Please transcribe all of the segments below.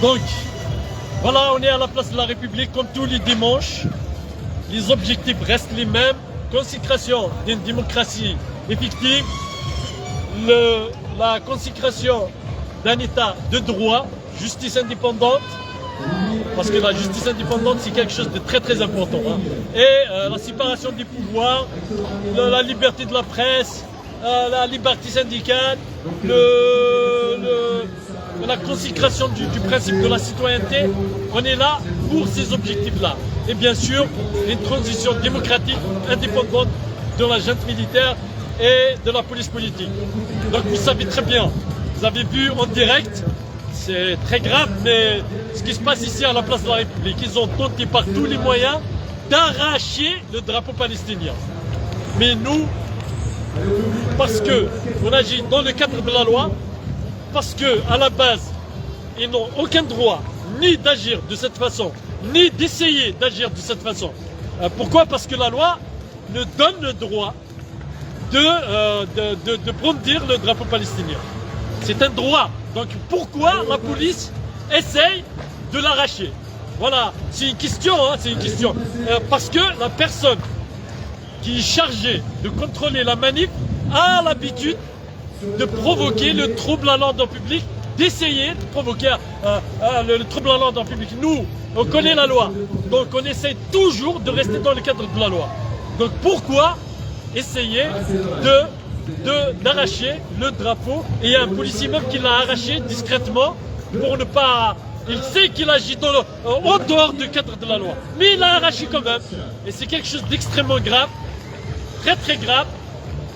Donc, voilà, on est à la place de la République comme tous les dimanches. Les objectifs restent les mêmes. Consécration d'une démocratie effective, la consécration d'un État de droit, justice indépendante, parce que la justice indépendante c'est quelque chose de très très important, hein. Et la séparation des pouvoirs, la liberté de la presse, la liberté syndicale, la consécration du principe de la citoyenneté. On est là pour ces objectifs-là. Et bien sûr, une transition démocratique, indépendante de la junte militaire et de la police politique. Donc vous savez très bien, vous avez vu en direct, c'est très grave, mais ce qui se passe ici à la place de la République, ils ont tenté par tous les moyens d'arracher le drapeau palestinien. Mais nous, parce qu'on agit dans le cadre de la loi, parce qu'à la base, ils n'ont aucun droit ni d'agir de cette façon, ni d'essayer d'agir de cette façon. Pourquoi? Parce que la loi ne donne le droit de brandir le drapeau palestinien. C'est un droit. Donc pourquoi la police essaye de l'arracher? Voilà, c'est une question, hein, c'est une question. Parce que la personne qui est chargée de contrôler la manif a l'habitude de provoquer le trouble à l'ordre public, d'essayer de provoquer le trouble à l'ordre public. Nous, on connaît la loi, donc on essaie toujours de rester dans le cadre de la loi. Donc pourquoi essayer d'arracher le drapeau? Et il y a un policier même qui l'a arraché discrètement pour ne pas... Il sait qu'il agit en dehors du cadre de la loi, mais il l'a arraché quand même. Et c'est quelque chose d'extrêmement grave, très très grave.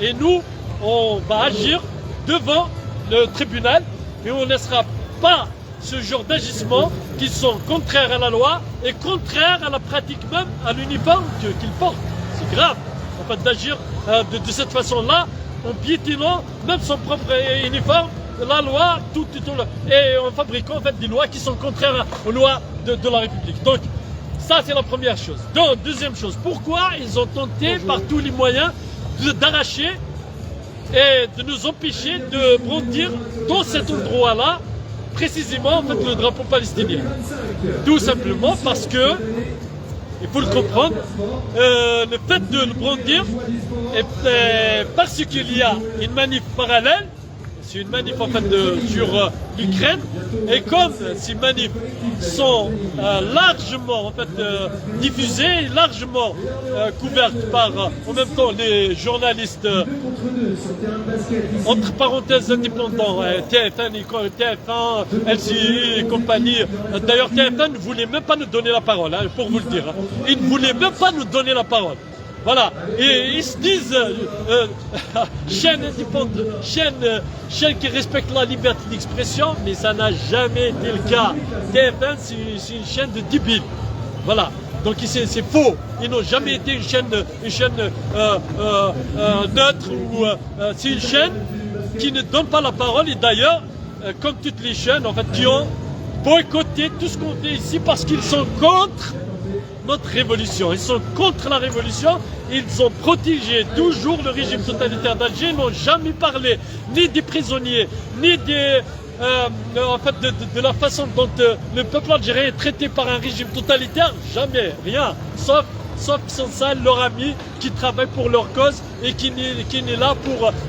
Et nous, on va agir devant le tribunal et on ne laissera pas ce genre d'agissements qui sont contraires à la loi et contraires à la pratique même, à l'uniforme qu'ils portent. C'est grave, en fait, d'agir de cette façon-là, en piétinant même son propre uniforme, la loi, tout, et en fabriquant en fait des lois qui sont contraires aux lois de la République. Donc, ça c'est la première chose. Donc, deuxième chose, pourquoi ils ont tenté par tous les moyens d'arracher et de nous empêcher de brandir dans cet endroit-là, précisément en fait, le drapeau palestinien. Tout simplement parce que, il faut le comprendre, le fait de le brandir, parce qu'il y a une manif parallèle, c'est une manif en fait sur l'Ukraine, et comme ces manifs sont largement en fait diffusées, largement couvertes par en même temps les journalistes entre parenthèses indépendants, TF1, LCI et compagnie. D'ailleurs TF1 ne voulait même pas nous donner la parole, hein, pour vous le dire. Hein. Ils ne voulaient même pas nous donner la parole. Voilà, et ils se disent chaîne indépendante, chaîne qui respecte la liberté d'expression, mais ça n'a jamais été le cas. TF1, c'est une chaîne de débiles. Voilà, donc c'est faux. Ils n'ont jamais été une chaîne neutre, ou c'est une chaîne qui ne donne pas la parole. Et d'ailleurs, comme toutes les chaînes, en fait, qui ont boycotté tout ce qu'on fait ici parce qu'ils sont contre notre révolution. Ils sont contre la révolution, ils ont protégé toujours le régime totalitaire d'Alger, n'ont jamais parlé ni des prisonniers, ni en fait de la façon dont le peuple algérien est traité par un régime totalitaire, jamais, rien, sauf Sansal, leur ami, qui travaille pour leur cause et qui n'est là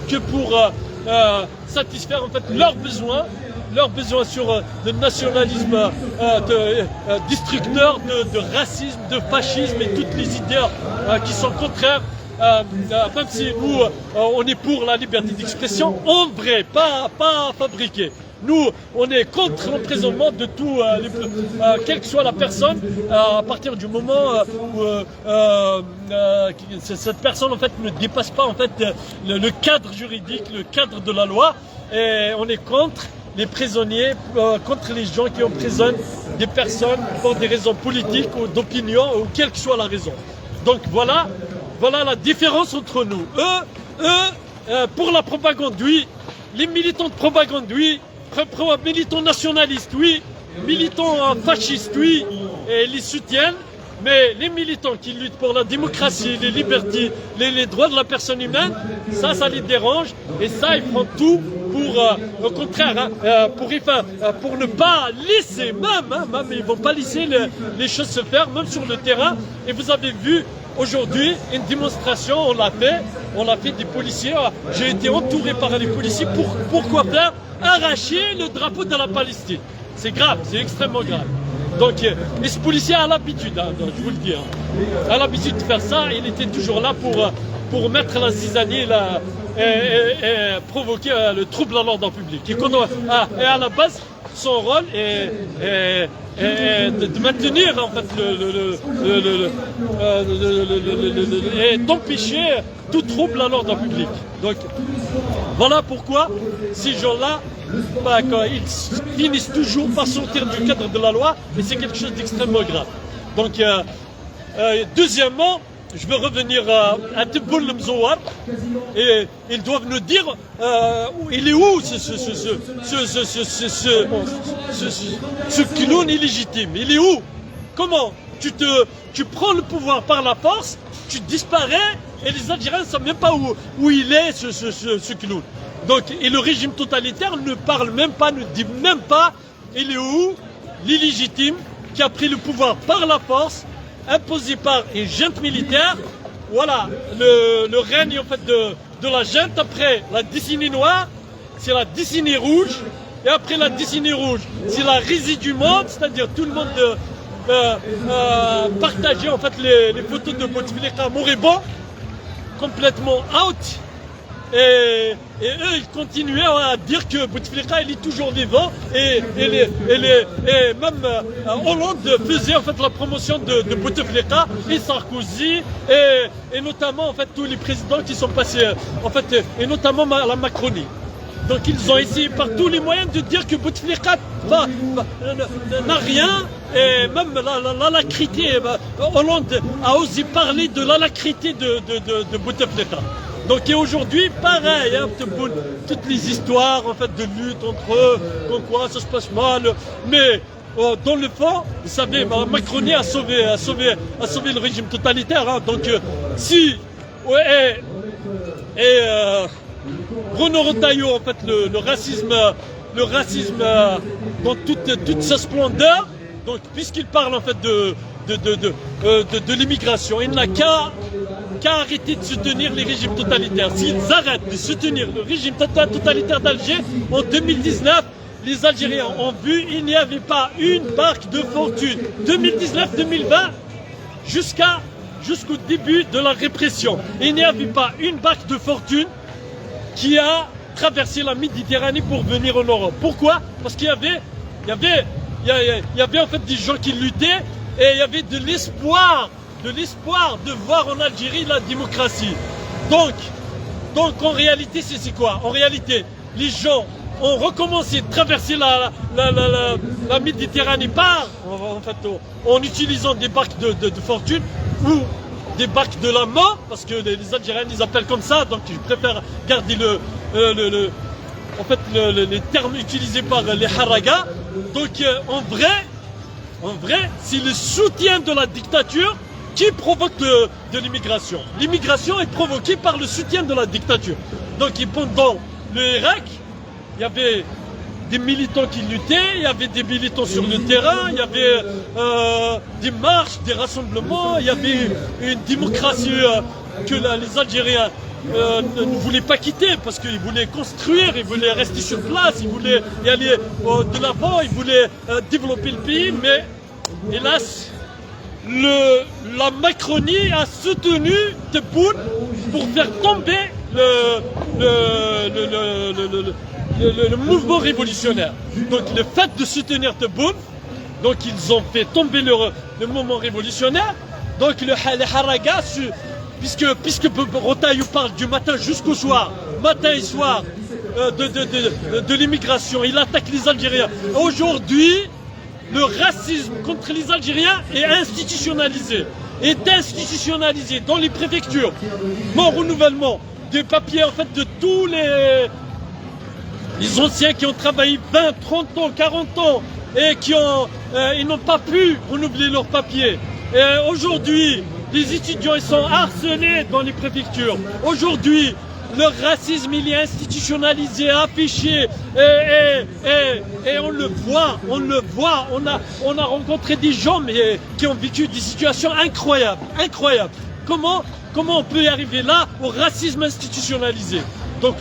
que pour satisfaire en fait leurs besoins sur le nationalisme destructeur, de racisme, de fascisme et toutes les idées qui sont contraires, même si nous, on est pour la liberté d'expression, en vrai, pas fabriquée. Nous, on est contre l'emprisonnement de tout, quelle que soit la personne, à partir du moment où cette personne en fait ne dépasse pas en fait le cadre juridique, le cadre de la loi, et on est contre les prisonniers, contre les gens qui emprisonnent des personnes pour des raisons politiques ou d'opinion, ou quelle que soit la raison. Donc voilà la différence entre nous. Eux, pour la propagande, oui. Les militants de propagande, oui. Militants nationalistes, oui. Militants fascistes, oui. Et ils les soutiennent. Mais les militants qui luttent pour la démocratie, les libertés, les droits de la personne humaine, ça les dérange. Et ça, ils font tout au contraire, pour ne pas laisser, même ils ne vont pas laisser les choses se faire, même sur le terrain. Et vous avez vu aujourd'hui une démonstration, on l'a fait des policiers. J'ai été entouré par les policiers. Pourquoi faire? Arracher le drapeau de la Palestine. C'est grave, c'est extrêmement grave. Donc, et ce policier a l'habitude, je vous le dis, a l'habitude de faire ça. Il était toujours là pour mettre la zizanie et provoquer le trouble à l'ordre public. Et à la base, son rôle est de maintenir en fait et d'empêcher tout trouble à l'ordre public. Donc voilà pourquoi ces gens-là, ils finissent toujours par sortir du cadre de la loi, et c'est quelque chose d'extrêmement grave. Donc deuxièmement, je veux revenir à Tebboune Mzouar, et ils doivent nous dire il est où ce clown illégitime, il est où? Comment tu prends le pouvoir par la force, tu disparais, et les Algériens ne savent même pas où il est ce clown. Donc, et le régime totalitaire ne parle même pas, ne dit même pas il est où l'illégitime qui a pris le pouvoir par la force, imposé par une junte militaire. Voilà, le règne en fait de la junte. Après la décennie noire, c'est la décennie rouge. Et après la décennie rouge, c'est la risée du monde, c'est-à-dire tout le monde partageait en fait les photos de Bouteflika moribond, complètement out. Et eux, ils continuaient à dire que Bouteflika, il est toujours vivant, et même Hollande faisait en fait la promotion de Bouteflika, et Sarkozy, et notamment en fait tous les présidents qui sont passés, en fait, et notamment la Macronie. Donc ils ont essayé par tous les moyens de dire que Bouteflika n'a rien, et même l'alacrité, Hollande a osé parler de l'alacrité de Bouteflika. Donc et aujourd'hui, pareil, toutes les histoires en fait de lutte entre eux, comme quoi ça se passe mal, mais dans le fond, vous savez, Macronie a sauvé le régime totalitaire. Donc si Bruno Retailleau, en fait, le racisme dans toute sa splendeur, donc puisqu'il parle en fait de l'immigration, il n'a qu'à arrêter de soutenir les régimes totalitaires. S'ils arrêtent de soutenir le régime totalitaire d'Alger, en 2019, les Algériens ont vu, il n'y avait pas une barque de fortune. 2019-2020, jusqu'au début de la répression, il n'y avait pas une barque de fortune qui a traversé la Méditerranée pour venir en Europe. Pourquoi? Parce qu'il y avait en fait des gens qui luttaient, et il y avait de l'espoir de voir en Algérie la démocratie. Donc en réalité, c'est quoi? En réalité, les gens ont recommencé de traverser la Méditerranée en utilisant des barques de fortune, ou des barques de la mort, parce que les Algériens les appellent comme ça, donc je préfère garder les termes utilisés par les haragas. Donc en vrai, c'est le soutien de la dictature qui provoque de l'immigration. L'immigration est provoquée par le soutien de la dictature. Donc pendant le Irak, il y avait des militants qui luttaient, il y avait des militants sur le terrain, il y avait des marches, des rassemblements, il y avait une démocratie que les Algériens ne voulaient pas quitter, parce qu'ils voulaient construire, ils voulaient rester sur place, ils voulaient y aller de l'avant, ils voulaient développer le pays, mais hélas, la Macronie a soutenu Tebboune pour faire tomber le mouvement révolutionnaire. Donc le fait de soutenir Tebboune, donc ils ont fait tomber le mouvement révolutionnaire. Donc les haragas, puisque Retailleau parle du matin jusqu'au soir, matin et soir, de l'immigration, il attaque les Algériens. Aujourd'hui, le racisme contre les Algériens est institutionnalisé dans les préfectures. Mon renouvellement des papiers en fait de tous les anciens qui ont travaillé 20, 30 ans, 40 ans et ils n'ont pas pu renouveler leurs papiers. Aujourd'hui, les étudiants ils sont harcelés dans les préfectures. Aujourd'hui, le racisme il est institutionnalisé, affiché, et on le voit, on a rencontré des gens qui ont vécu des situations incroyables. Comment on peut y arriver là au racisme institutionnalisé? Donc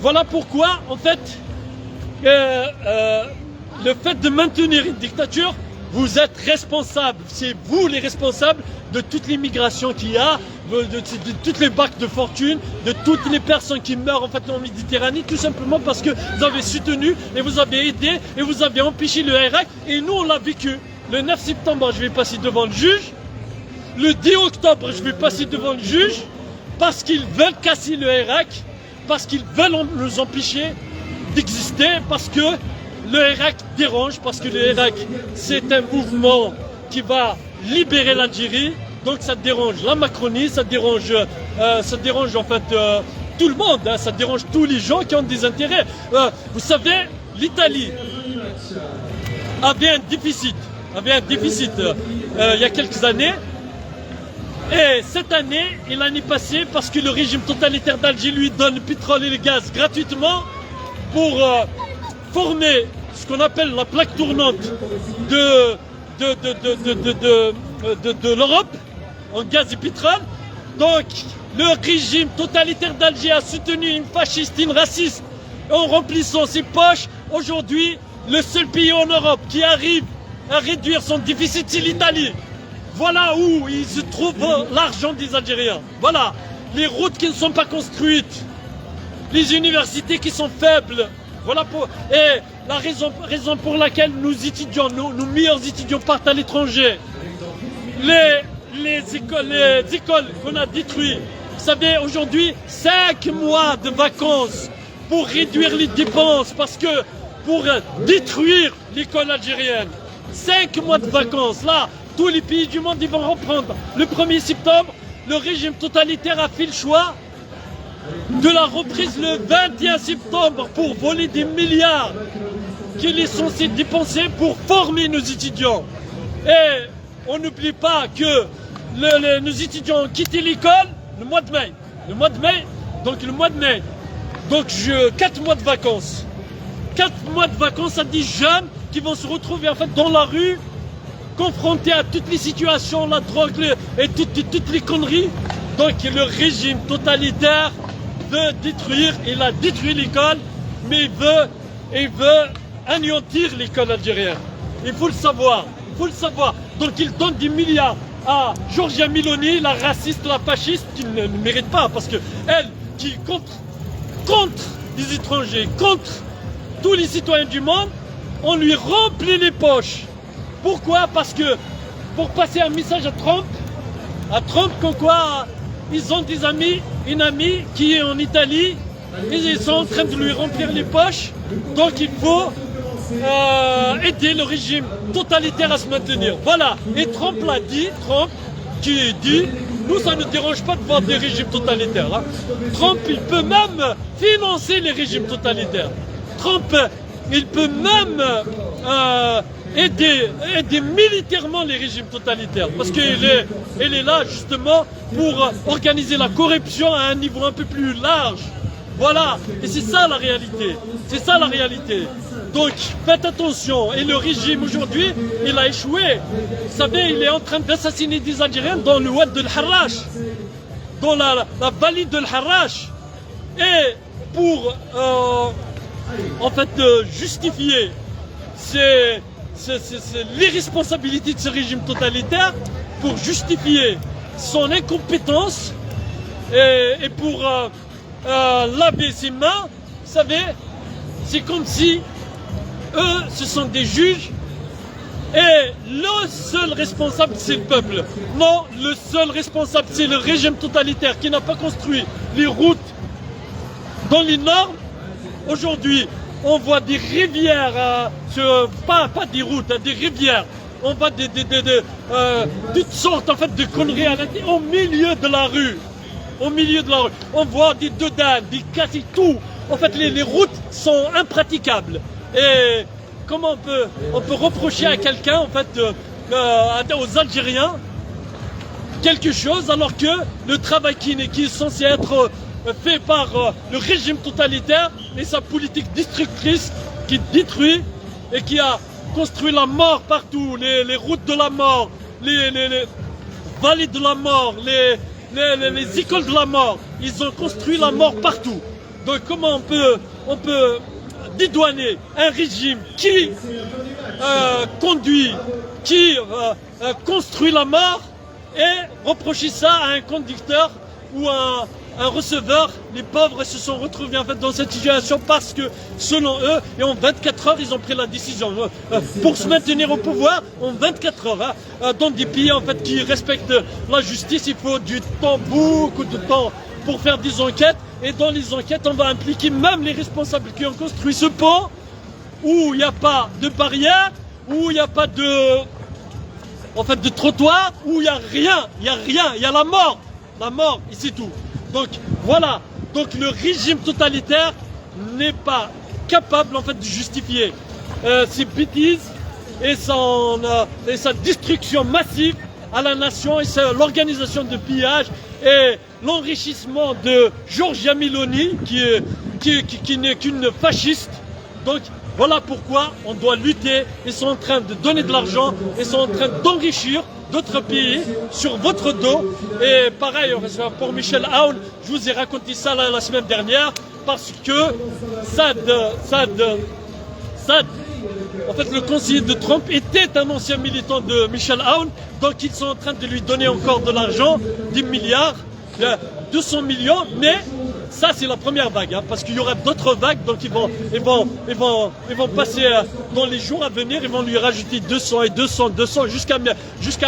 voilà pourquoi en fait le fait de maintenir une dictature, vous êtes responsables, c'est vous les responsables de toute l'immigration qu'il y a, de toutes les bacs de fortune, de toutes les personnes qui meurent en fait en Méditerranée, tout simplement parce que vous avez soutenu et vous avez aidé et vous avez empêché le Irak, et nous on l'a vécu. Le 9 septembre, je vais passer devant le juge. Le 10 octobre, je vais passer devant le juge parce qu'ils veulent casser le Irak, parce qu'ils veulent nous empêcher d'exister, parce que le Irak dérange, parce que le Irak, c'est un mouvement qui va libérer l'Algérie. Donc ça dérange la Macronie, ça dérange en fait tout le monde, hein, ça dérange tous les gens qui ont des intérêts. Vous savez, l'Italie avait un déficit il y a quelques années. Et cette année et l'année passée, parce que le régime totalitaire d'Alger lui donne le pétrole et le gaz gratuitement pour former ce qu'on appelle la plaque tournante de l'Europe en gaz et pétrole. Donc le régime totalitaire d'Alger a soutenu une fasciste, une raciste, en remplissant ses poches. Aujourd'hui, le seul pays en Europe qui arrive à réduire son déficit, c'est l'Italie. Voilà où il se trouve l'argent des Algériens. Voilà, les routes qui ne sont pas construites, les universités qui sont faibles. Voilà et la raison pour laquelle nos étudiants, nos meilleurs étudiants partent à l'étranger. Les écoles qu'on a détruites. Vous savez, aujourd'hui, 5 mois de vacances pour réduire les dépenses, parce que pour détruire l'école algérienne. 5 mois de vacances, là. Tous les pays du monde ils vont reprendre. Le 1er septembre, le régime totalitaire a fait le choix de la reprise le 21 septembre pour voler des milliards qu'il est censé dépenser pour former nos étudiants. Et on n'oublie pas que nos étudiants ont quitté l'école le mois de mai. Donc 4 mois de vacances. 4 mois de vacances à des jeunes qui vont se retrouver en fait dans la rue, confronté à toutes les situations, la drogue et toutes les conneries. Donc le régime totalitaire veut détruire, il a détruit l'école, mais il veut anéantir l'école algérienne. Il faut le savoir, Donc il donne des milliards à Giorgia Meloni, la raciste, la fasciste, qui ne mérite pas, parce que elle, qui contre les étrangers, contre tous les citoyens du monde, on lui remplit les poches. Pourquoi? Parce que pour passer un message à Trump comme quoi ils ont une amie qui est en Italie, et ils sont en train de lui remplir les poches. Donc il faut aider le régime totalitaire à se maintenir. Voilà. Et Trump l'a dit, qui dit, nous ça ne dérange pas de voir des régimes totalitaires. Hein. Trump, il peut même financer les régimes totalitaires. Trump, il peut même aider militairement les régimes totalitaires, parce qu'il est là justement pour organiser la corruption à un niveau un peu plus large. Voilà, et c'est ça la réalité. Donc faites attention, et le régime aujourd'hui, il a échoué. Vous savez, il est en train d'assassiner des Algériens dans le Oued de l'Harrach, dans la vallée de l'Harrach. Et pour en fait justifier c'est l'irresponsabilité de ce régime totalitaire, pour justifier son incompétence et pour laver ses mains. Vous savez, c'est comme si eux, ce sont des juges et le seul responsable, c'est le peuple. Non, le seul responsable, c'est le régime totalitaire qui n'a pas construit les routes dans les normes. Aujourd'hui, on voit des rivières, pas des routes, des rivières. On voit toutes sortes en fait de conneries au milieu de la rue. On voit des dodanes, des cassis, tout. En fait, les routes sont impraticables. Et comment on peut reprocher à quelqu'un, en fait, aux Algériens, quelque chose, alors que le travail qui est censé être fait par le régime totalitaire et sa politique destructrice qui détruit et qui a construit la mort partout, les routes de la mort, les vallées de la mort, les écoles de la mort. Ils ont construit la mort partout. Donc comment on peut dédouaner un régime qui construit la mort et reprocher ça à un conducteur ou un receveur? Les pauvres se sont retrouvés en fait dans cette situation parce que selon eux, et en 24 heures, ils ont pris la décision pour se maintenir au pouvoir en 24 heures. Dans des pays en fait qui respectent la justice, il faut du temps, beaucoup de temps pour faire des enquêtes. Et dans les enquêtes, on va impliquer même les responsables qui ont construit ce pont où il n'y a pas de barrière, où il n'y a pas de trottoir, où il n'y a rien, il y a la mort, et c'est tout. Donc voilà, donc le régime totalitaire n'est pas capable en fait de justifier ses bêtises et sa destruction massive à la nation et l'organisation de pillage et l'enrichissement de Giorgia Meloni qui n'est qu'une fasciste. Donc voilà pourquoi on doit lutter. Ils sont en train de donner de l'argent, ils sont en train d'enrichir d'autres pays sur votre dos. Et pareil pour Michel Aoun, je vous ai raconté ça la semaine dernière parce que Saad, en fait le conseiller de Trump était un ancien militant de Michel Aoun, donc ils sont en train de lui donner encore de l'argent, 10 milliards, 200 millions, mais ça c'est la première vague, parce qu'il y aura d'autres vagues, donc ils vont passer dans les jours à venir, ils vont lui rajouter 200 et 200 jusqu'à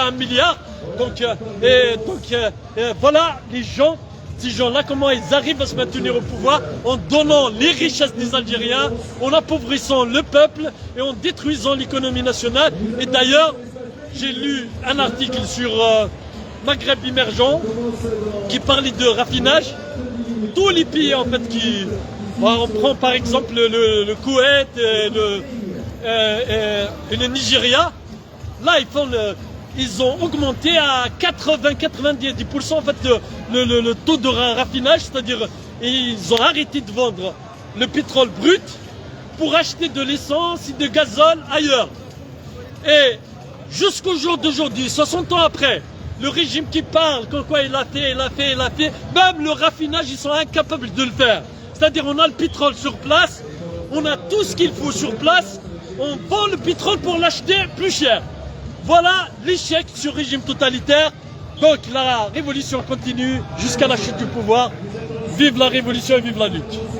1 milliard. Donc voilà ces gens-là, comment ils arrivent à se maintenir au pouvoir en donnant les richesses des Algériens, en appauvrissant le peuple et en détruisant l'économie nationale. Et d'ailleurs, j'ai lu un article sur Maghreb émergent qui parlait de raffinage. Tous les pays en fait on prend par exemple le Koweït et le Nigeria, là ils ont augmenté à 80-90% en fait le taux de raffinage, c'est-à-dire ils ont arrêté de vendre le pétrole brut pour acheter de l'essence et de gazole ailleurs. Et jusqu'au jour d'aujourd'hui, 60 ans après, le régime qui parle, comme quoi il a fait, même le raffinage, ils sont incapables de le faire. C'est-à-dire on a le pétrole sur place, on a tout ce qu'il faut sur place, on vend le pétrole pour l'acheter plus cher. Voilà l'échec sur le régime totalitaire. Donc la révolution continue jusqu'à la chute du pouvoir. Vive la révolution et vive la lutte.